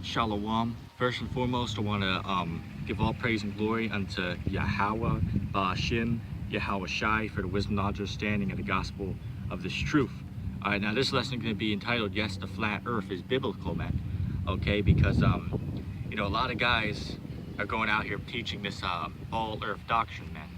Shalom. First and foremost, I want to give all praise and glory unto Yahweh, Ba'ashim, Yahweh Shai, for the wisdom, knowledge, understanding of the gospel of this truth. All right, now this lesson is going to be entitled, Yes, the Flat Earth is Biblical, man. Okay, because, you know, a lot of guys are going out here teaching this ball earth doctrine, man.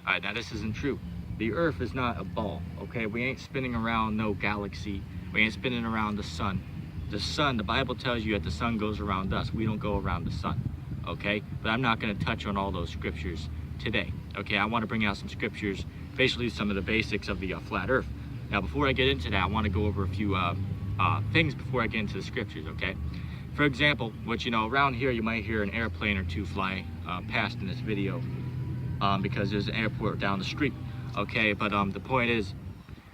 All right, now this isn't true. The earth is not a ball, okay? We ain't spinning around no galaxy. We ain't spinning around the sun. The sun, the Bible tells you that the sun goes around us. We don't go around the sun, okay? But I'm not going to touch on all those scriptures today, okay? I want to bring out some scriptures, basically some of the basics of the flat earth. Now, before I get into that, I want to go over a few things before I get into the scriptures, okay? For example, which, you know, around here you might hear an airplane or two fly past in this video because there's an airport down the street, okay? But the point is,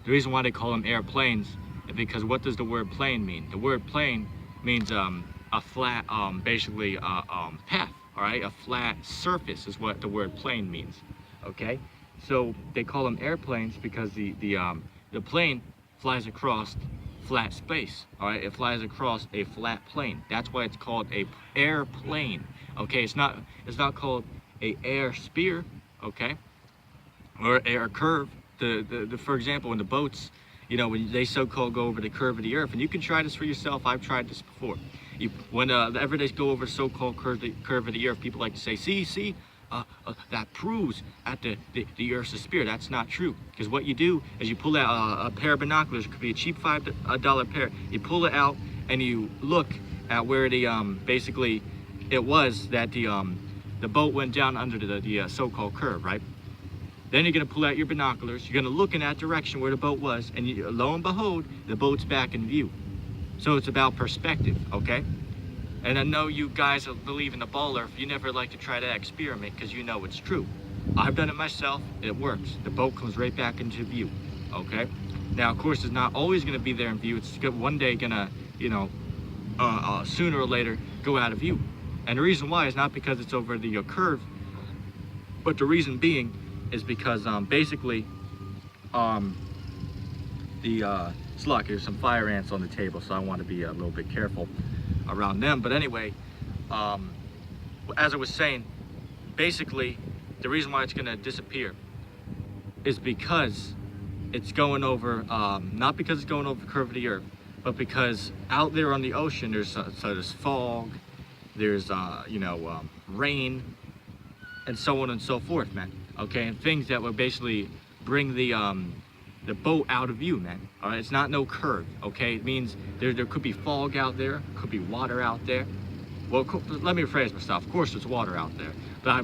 the reason why they call them airplanes is because what does the word plane mean? The word plane means a flat, basically path, all right? A flat surface is what the word plane means, okay? So they call them airplanes because the plane flies across flat space, all right? It flies across a flat plane. That's why it's called a airplane, okay? It's not called a air spear, okay? Or air curve. For example, in the boats, you know, when they so-called go over the curve of the earth, and you can try this for yourself. I've tried this before. Whenever they go over the so-called curve of the earth, people like to say, see, that proves that the earth's a sphere. That's not true. Because what you do is you pull out a pair of binoculars. It could be a cheap $5 pair. You pull it out and you look at where the basically it was that the boat went down under the so-called curve, right? Then you're gonna pull out your binoculars. You're gonna look in that direction where the boat was, and lo and behold, the boat's back in view. So it's about perspective, okay? And I know you guys believe in the ball earth. You never like to try that experiment because you know it's true. I've done it myself. It works. The boat comes right back into view, okay? Now, of course, it's not always gonna be there in view. It's one day gonna, you know, sooner or later go out of view. And the reason why is not because it's over the curve, but the reason being is because basically it's like there's some fire ants on the table, so I want to be a little bit careful around them. But anyway, as I was saying, basically the reason why it's going to disappear is because it's going over, not because it's going over the curve of the earth, but because out there on the ocean there's fog, there's you know, rain, and so on and so forth, man. Okay, and things that would basically bring the boat out of view, man. All right, it's not no curve. Okay, it means there could be fog out there, could be water out there. Well, let me rephrase myself. Of course, there's water out there, but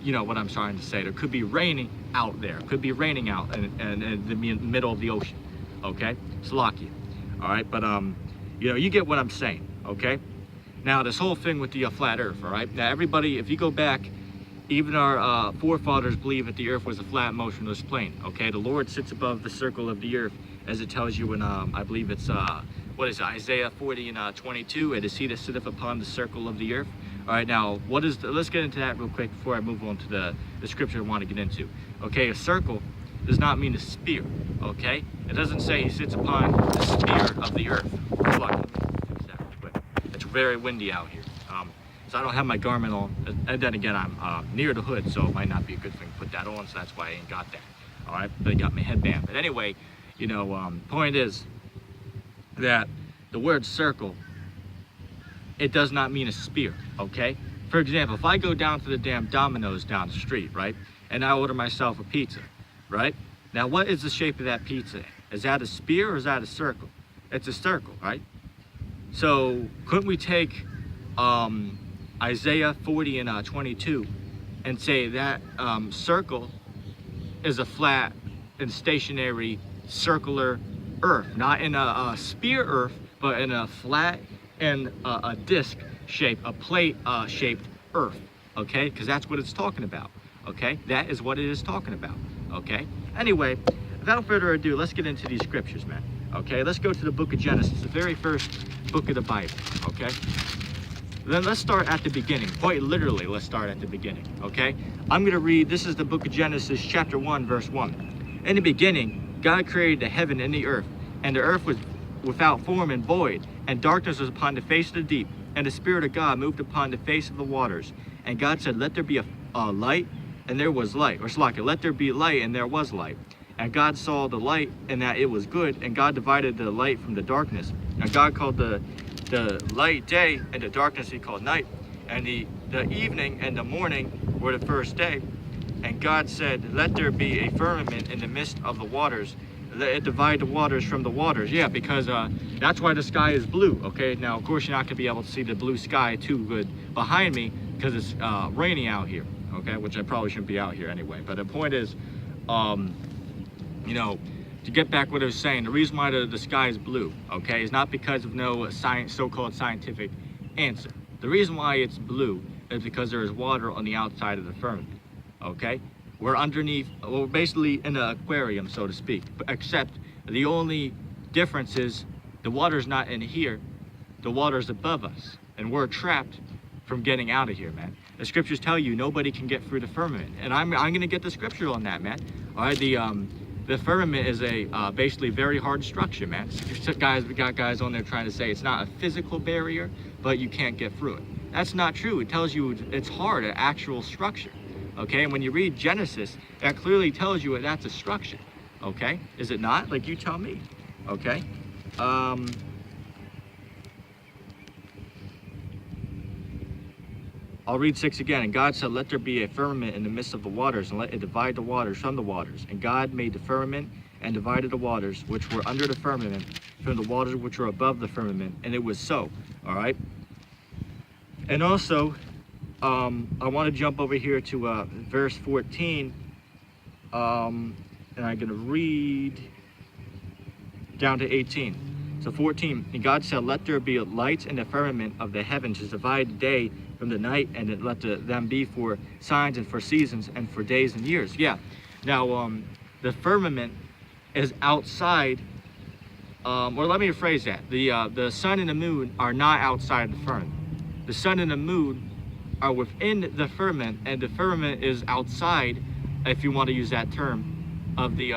you know what I'm trying to say. There could be raining out there. Could be raining out in the middle of the ocean. Okay, Slovakia. All right, but you know, you get what I'm saying. Okay. Now this whole thing with the flat Earth. All right. Now everybody, if you go back. Even our forefathers believe that the earth was a flat, motionless plane, okay? The Lord sits above the circle of the earth, as it tells you in, I believe it's, what is it, Isaiah 40 and 22, it is he that sitteth upon the circle of the earth. All right, now, let's get into that real quick before I move on to the scripture I want to get into. Okay, a circle does not mean a sphere, okay? It doesn't say he sits upon the sphere of the earth. It's very windy out here. So I don't have my garment on, and then again, I'm near the hood, so it might not be a good thing to put that on, so that's why I ain't got that, all right? But I got my headband. But anyway, you know, point is that the word circle, it does not mean a sphere, okay? For example, if I go down to the damn Domino's down the street, right, and I order myself a pizza, right? Now, what is the shape of that pizza? Is that a sphere or is that a circle? It's a circle, right? So couldn't we take Isaiah 40 and 22 and say that circle is a flat and stationary circular earth, not in a sphere earth, but in a flat and a disc shape, a plate shaped earth, okay? Because that's what it's talking about, okay? That is what it is talking about, okay? Anyway, without further ado, let's get into these scriptures, man, okay? Let's go to the book of Genesis, the very first book of the Bible, okay? Then let's start at the beginning. Quite literally, let's start at the beginning, okay? I'm going to read, this is the book of Genesis, chapter 1, verse 1. In the beginning, God created the heaven and the earth was without form and void, and darkness was upon the face of the deep, and the Spirit of God moved upon the face of the waters. And God said, let there be a light, and there was light. Or Slakia, let there be light, and there was light. And God saw the light, and that it was good, and God divided the light from the darkness. And God called the light day, and the darkness he called night. And the evening and the morning were the first day. And God said, let there be a firmament in the midst of the waters. Let it divide the waters from the waters. Yeah, because that's why the sky is blue, okay? Now, of course, you're not going to be able to see the blue sky too good behind me because it's raining out here, okay? Which I probably shouldn't be out here anyway. But the point is, you know, to get back what I was saying, the reason why the sky is blue, okay, is not because of no so-called scientific answer. The reason why it's blue is because there is water on the outside of the firmament, okay? We're underneath, we're basically in an aquarium, so to speak, except the only difference is the water's not in here, the water's above us, and we're trapped from getting out of here, man. The scriptures tell you nobody can get through the firmament, and I'm gonna get the scripture on that, man. All right, the firmament is a basically very hard structure, man. We got guys on there trying to say it's not a physical barrier, but you can't get through it. That's not true. It tells you it's hard, an actual structure. Okay, and when you read Genesis, that clearly tells you that's a structure. Okay, is it not? Like, you tell me. Okay. I'll read 6 again. And God said, let there be a firmament in the midst of the waters, and let it divide the waters from the waters. And God made the firmament and divided the waters which were under the firmament from the waters which were above the firmament. And it was so. All right. And also, I want to jump over here to verse 14, and I'm going to read down to 18. So 14, and God said, let there be lights in the firmament of the heavens to divide the day from the night, and let them be for signs and for seasons and for days and years. Yeah. Now, the firmament is outside, or let me rephrase that. The sun and the moon are not outside the firmament. The sun and the moon are within the firmament, and the firmament is outside, if you want to use that term, of the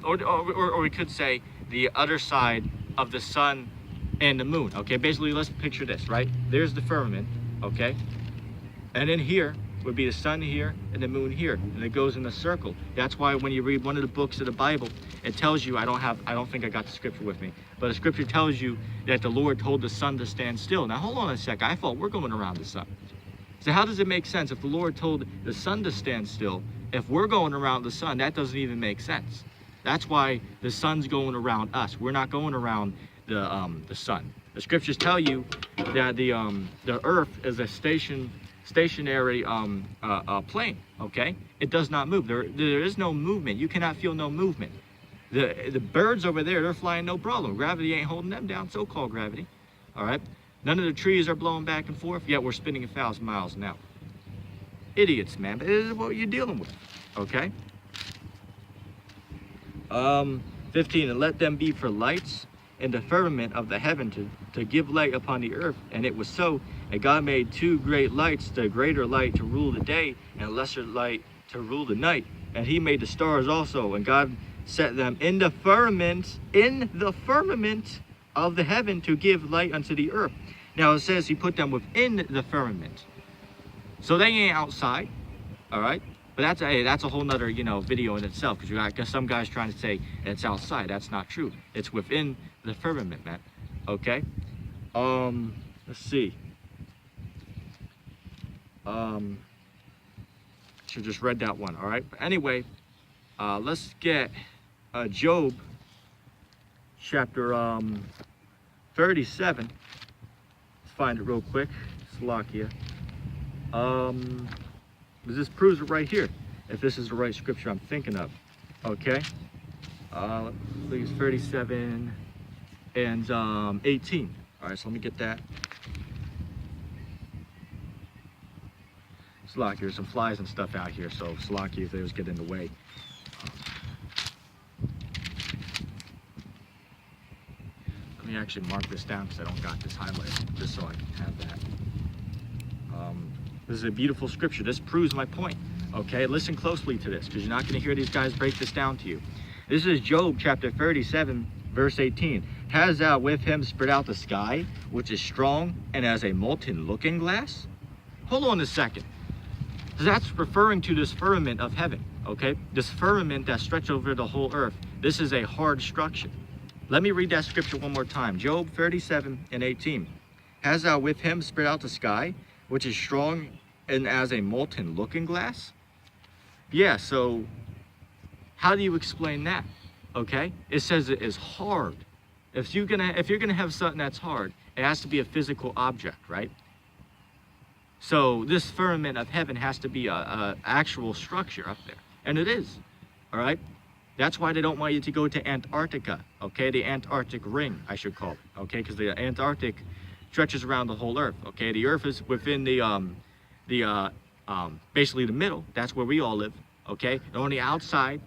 or we could say the other side of the sun and the moon. Okay, basically, let's picture this, right? There's the firmament, okay, and in here would be the sun here and the moon here, and it goes in a circle. That's why when you read one of the books of the Bible, it tells you, I don't think I got the scripture with me, but the scripture tells you that the Lord told the sun to stand still. Now hold on a sec, I thought we're going around the sun. So how does it make sense if the Lord told the sun to stand still? If we're going around the sun, that doesn't even make sense. That's why the sun's going around us. We're not going around the sun. The scriptures tell you that the earth is a stationary plane, okay? It does not move. There is no movement. You cannot feel no movement. The birds over there, they're flying no problem. Gravity ain't holding them down, so-called gravity, all right? None of the trees are blowing back and forth, yet we're spinning 1,000 miles an hour. Idiots, man, but this is what you're dealing with, okay? 15, and let them be for lights in the firmament of the heaven to give light upon the earth. And it was so. And God made 2 great lights, the greater light to rule the day, and a lesser light to rule the night. And he made the stars also, and God set them in the firmament of the heaven to give light unto the earth. Now it says he put them within the firmament. So they ain't outside, all right? But that's a whole nother, video in itself, because you got some guys trying to say it's outside. That's not true. It's within the firmament, man. Okay? Let's see. Should just read that one, all right? But anyway, let's get Job chapter 37. Let's find it real quick. Salakia. This proves it right here, if this is the right scripture I'm thinking of. Okay? Please, 37 and 18. All right, so let me get that. Salakia, there's some flies and stuff out here, so Salakia if they was getting in the way. Let me actually mark this down because I don't got this highlighted, just so I can have that. This is a beautiful scripture. This proves my point. Okay, listen closely to this, because you're not going to hear these guys break this down to you. This is Job chapter 37, verse 18. Has thou with him spread out the sky, which is strong and as a molten looking glass? Hold on a second. That's referring to this firmament of heaven, okay? This firmament that stretches over the whole earth. This is a hard structure. Let me read that scripture one more time. Job 37:18. Has thou with him spread out the sky, which is strong and as a molten looking glass? Yeah, so how do you explain that? Okay? It says it is hard. If you're gonna have something that's hard, it has to be a physical object, right? So this firmament of heaven has to be a actual structure up there, and it is. All right. That's why they don't want you to go to Antarctica, okay? The Antarctic ring, I should call it, okay? Because the Antarctic stretches around the whole Earth, okay? The Earth is within basically the middle. That's where we all live, okay? And on the outside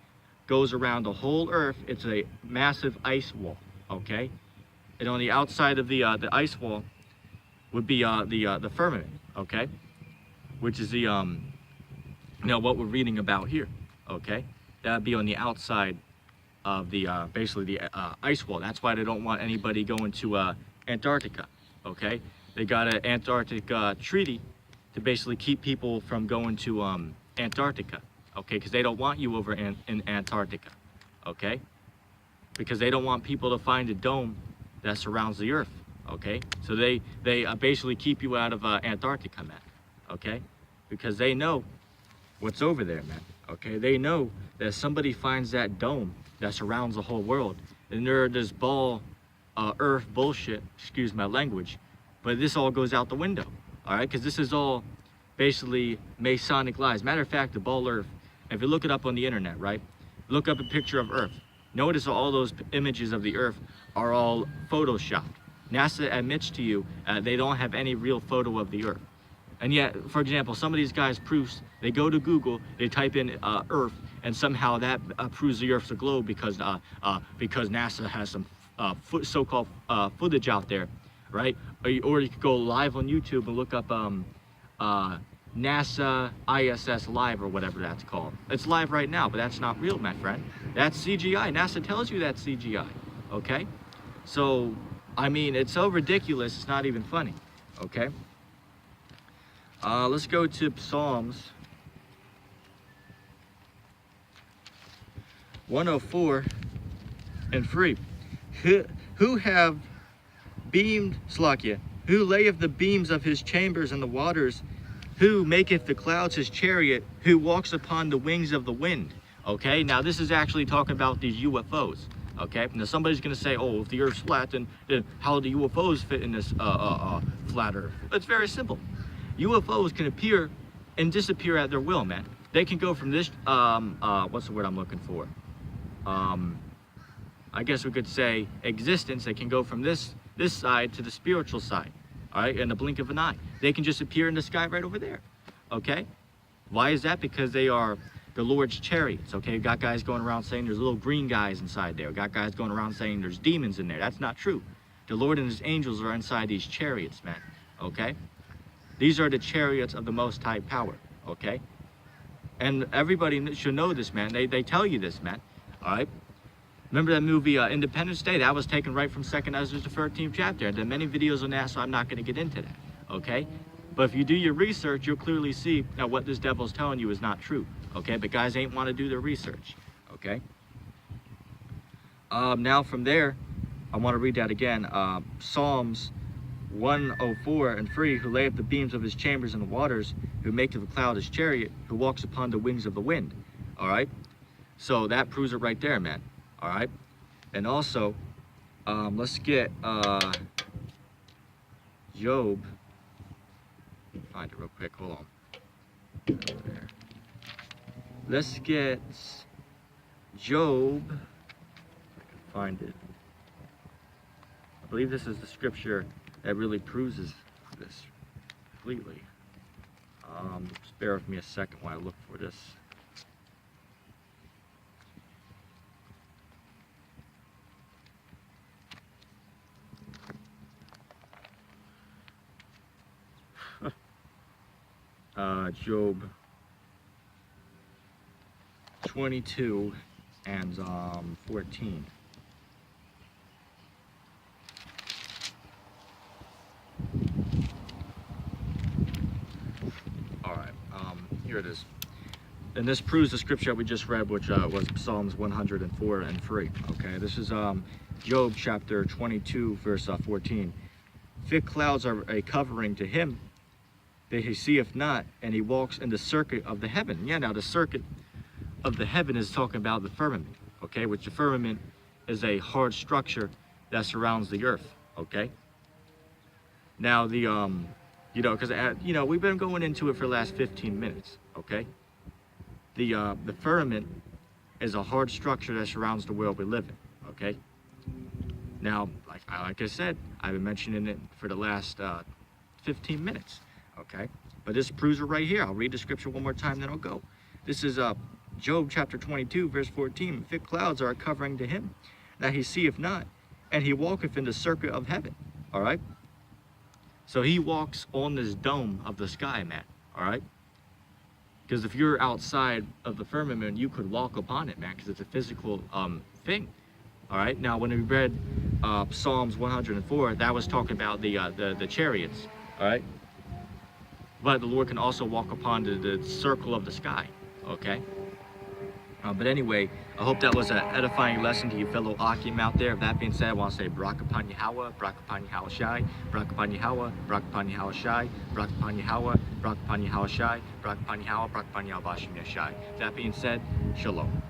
goes around the whole Earth. It's a massive ice wall, okay? And on the outside of the ice wall would be the firmament, okay? Which is the what we're reading about here, okay? That'd be on the outside of the basically the ice wall. That's why they don't want anybody going to Antarctica, okay? They got an Antarctic treaty to basically keep people from going to Antarctica, okay? Because they don't want you over in Antarctica, okay? Because they don't want people to find a dome that surrounds the Earth, okay? So they basically keep you out of Antarctica, man, okay? Because they know what's over there, man, okay? They know that if somebody finds that dome that surrounds the whole world, and they're this Earth bullshit, excuse my language, but this all goes out the window, all right? Because this is all basically Masonic lies. Matter of fact, the ball Earth, if you look it up on the internet, right? Look up a picture of Earth. Notice all those images of the Earth are all photoshopped. NASA admits to you they don't have any real photo of the Earth. And yet, for example, some of these guys' proofs, they go to Google, they type in Earth, and somehow that proves the Earth's a globe because NASA has some so-called footage out there, right? Or you could go live on YouTube and look up NASA ISS Live or whatever that's called. It's live right now, but that's not real, my friend. That's CGI. NASA tells you that's CGI, okay? So, I mean, it's so ridiculous, it's not even funny, okay? Let's go to Psalms 104:3. Who have beamed, Slakia, who layeth the beams of his chambers in the waters, who maketh the clouds his chariot, who walks upon the wings of the wind. Okay, now this is actually talking about these UFOs. Okay, now somebody's gonna say, oh, if the Earth's flat, then how do UFOs fit in this flat Earth? It's very simple. UFOs can appear and disappear at their will, man. They can go from this, what's the word I'm looking for? I guess we could say existence. They can go from this side to the spiritual side, all right, in the blink of an eye. They can just appear in the sky right over there, okay? Why is that? Because they are the Lord's chariots, okay? You got guys going around saying there's little green guys inside there. You got guys going around saying there's demons in there. That's not true. The Lord and his angels are inside these chariots, man, okay? These are the chariots of the Most High Power, okay? And everybody should know this, man. They tell you this, man, all right? Remember that movie Independence Day? That was taken right from 2nd Ezra, the 13th chapter. There are many videos on that, so I'm not going to get into that, okay? But if you do your research, you'll clearly see that what this devil's telling you is not true, okay? But guys ain't want to do their research, okay? Now from there, I want to read that again. Psalms 104:3, who layeth the beams of his chambers in the waters, who maketh the cloud his chariot, who walks upon the wings of the wind, all right? So that proves it right there, man. All right, and also let's get Job. Find it real quick. Hold on. There. Let's get Job. If I can find it. I believe this is the scripture that really proves this completely. Just bear with me a second while I look for this. Job 22 and 14. here it is. And this proves the scripture that we just read, which was Psalms 104 and 3. Okay, this is Job chapter 22, verse 14. Thick clouds are a covering to him that he seeth not, and he walks in the circuit of the heaven. Yeah, now the circuit of the heaven is talking about the firmament, okay, which the firmament is a hard structure that surrounds the earth, okay. Now the you know, because you know, we've been going into it for the last 15 minutes, okay. The firmament is a hard structure that surrounds the world we live in, okay. Now, like I said, I've been mentioning it for the last 15 minutes, okay? But this proves it right here. I'll read the scripture one more time, then I'll go. This is Job chapter 22, verse 14. Thick clouds are a covering to him, that he seeth not, and he walketh in the circuit of heaven, all right? So he walks on this dome of the sky, man, all right? Because if you're outside of the firmament, you could walk upon it, man, because it's a physical thing. All right. Now, when we read Psalms 104, that was talking about the chariots. All right. But the Lord can also walk upon the circle of the sky. Okay. But anyway, I hope that was an edifying lesson to you fellow Akim out there. With that being said, I want to say Barak upon Yahweh, Barak upon Yahweh Shai, Barak upon Yahweh, Barak upon Yahweh Shai, Barak upon Yahweh, Barak upon Yahweh Shai, Barak upon Yahweh, Barak upon Yahweh Bashim Yashai. That being said, Shalom.